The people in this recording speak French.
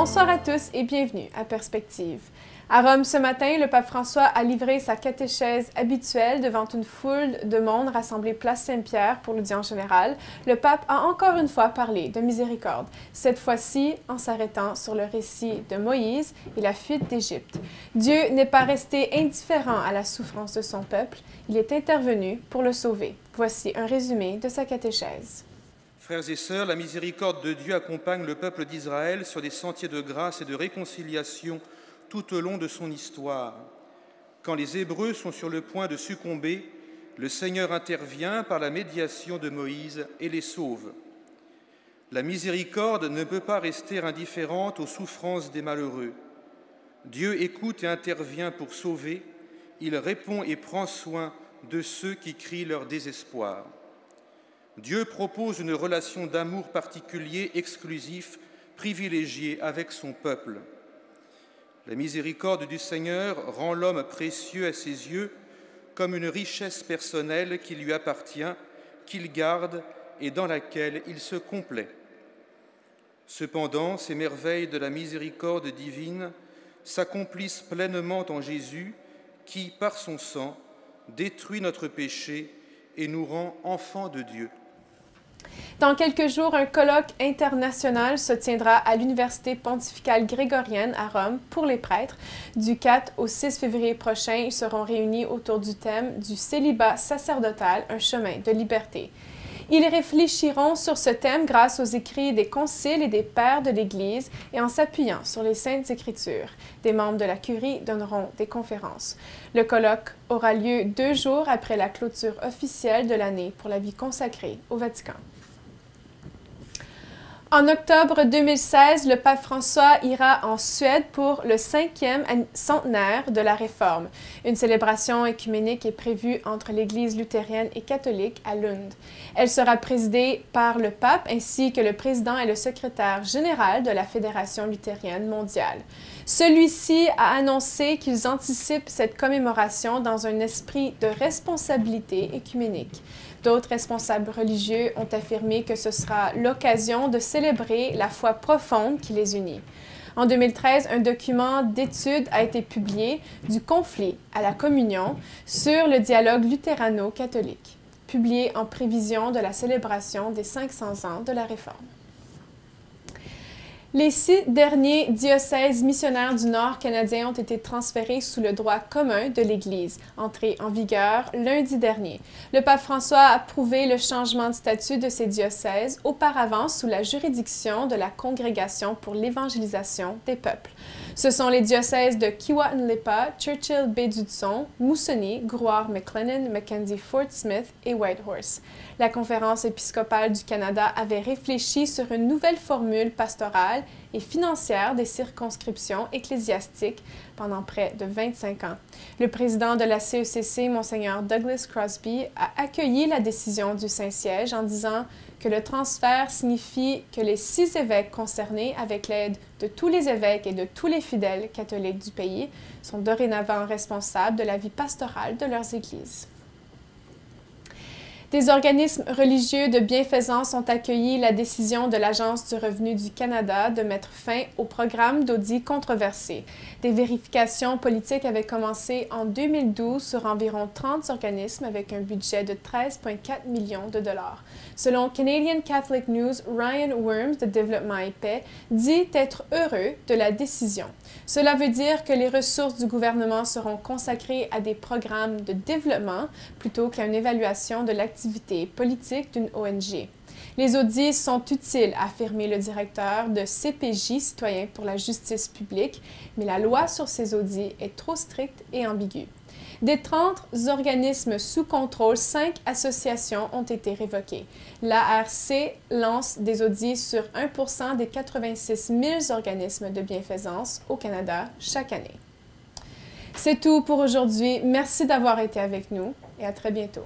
Bonsoir à tous et bienvenue à Perspective. À Rome ce matin, le pape François a livré sa catéchèse habituelle devant une foule de monde rassemblée place Saint-Pierre pour l'audience générale. Le pape a encore une fois parlé de miséricorde, cette fois-ci en s'arrêtant sur le récit de Moïse et la fuite d'Égypte. Dieu n'est pas resté indifférent à la souffrance de son peuple, il est intervenu pour le sauver. Voici un résumé de sa catéchèse. Frères et sœurs, la miséricorde de Dieu accompagne le peuple d'Israël sur des sentiers de grâce et de réconciliation tout au long de son histoire. Quand les Hébreux sont sur le point de succomber, le Seigneur intervient par la médiation de Moïse et les sauve. La miséricorde ne peut pas rester indifférente aux souffrances des malheureux. Dieu écoute et intervient pour sauver, il répond et prend soin de ceux qui crient leur désespoir. Dieu propose une relation d'amour particulier, exclusif, privilégié avec son peuple. La miséricorde du Seigneur rend l'homme précieux à ses yeux comme une richesse personnelle qui lui appartient, qu'il garde et dans laquelle il se complaît. Cependant, ces merveilles de la miséricorde divine s'accomplissent pleinement en Jésus qui, par son sang, détruit notre péché et nous rend enfants de Dieu. Dans quelques jours, un colloque international se tiendra à l'Université pontificale grégorienne à Rome pour les prêtres. Du 4 au 6 février prochain, ils seront réunis autour du thème du célibat sacerdotal, un chemin de liberté. Ils réfléchiront sur ce thème grâce aux écrits des conciles et des pères de l'Église et en s'appuyant sur les Saintes Écritures. Des membres de la Curie donneront des conférences. Le colloque aura lieu 2 jours après la clôture officielle de l'année pour la vie consacrée au Vatican. En octobre 2016, le pape François ira en Suède pour le 5e centenaire de la Réforme. Une célébration œcuménique est prévue entre l'Église luthérienne et catholique à Lund. Elle sera présidée par le pape ainsi que le président et le secrétaire général de la Fédération luthérienne mondiale. Celui-ci a annoncé qu'ils anticipent cette commémoration dans un esprit de responsabilité œcuménique. D'autres responsables religieux ont affirmé que ce sera l'occasion de célébrer la foi profonde qui les unit. En 2013, un document d'étude a été publié du conflit à la communion sur le dialogue luthérano-catholique, publié en prévision de la célébration des 500 ans de la Réforme. Les 6 derniers diocèses missionnaires du Nord canadien ont été transférés sous le droit commun de l'Église, entré en vigueur lundi dernier. Le pape François a approuvé le changement de statut de ces diocèses, auparavant sous la juridiction de la Congrégation pour l'évangélisation des peuples. Ce sont les diocèses de Kiewah-Nlipa, Churchill-Baie-du-Son, Moosonee, Grouard-McLennan, Mackenzie-Fort Smith et Whitehorse. La Conférence épiscopale du Canada avait réfléchi sur une nouvelle formule pastorale et financière des circonscriptions ecclésiastiques pendant près de 25 ans. Le président de la CECC, Monseigneur Douglas Crosby, a accueilli la décision du Saint-Siège en disant que le transfert signifie que les 6 évêques concernés, avec l'aide de tous les évêques et de tous les fidèles catholiques du pays, sont dorénavant responsables de la vie pastorale de leurs églises. Des organismes religieux de bienfaisance ont accueilli la décision de l'Agence du revenu du Canada de mettre fin au programme d'audit controversé. Des vérifications politiques avaient commencé en 2012 sur environ 30 organismes avec un budget de 13,4 millions de dollars. Selon Canadian Catholic News, Ryan Worms de Développement et Paix dit être heureux de la décision. Cela veut dire que les ressources du gouvernement seront consacrées à des programmes de développement plutôt qu'à une évaluation de l'activité politique d'une ONG. Les audits sont utiles, a affirmé le directeur de CPJ, Citoyens pour la justice publique, mais la loi sur ces audits est trop stricte et ambiguë. Des 30 organismes sous contrôle, 5 associations ont été révoquées. L'ARC lance des audits sur 1% des 86 000 organismes de bienfaisance au Canada chaque année. C'est tout pour aujourd'hui. Merci d'avoir été avec nous et à très bientôt.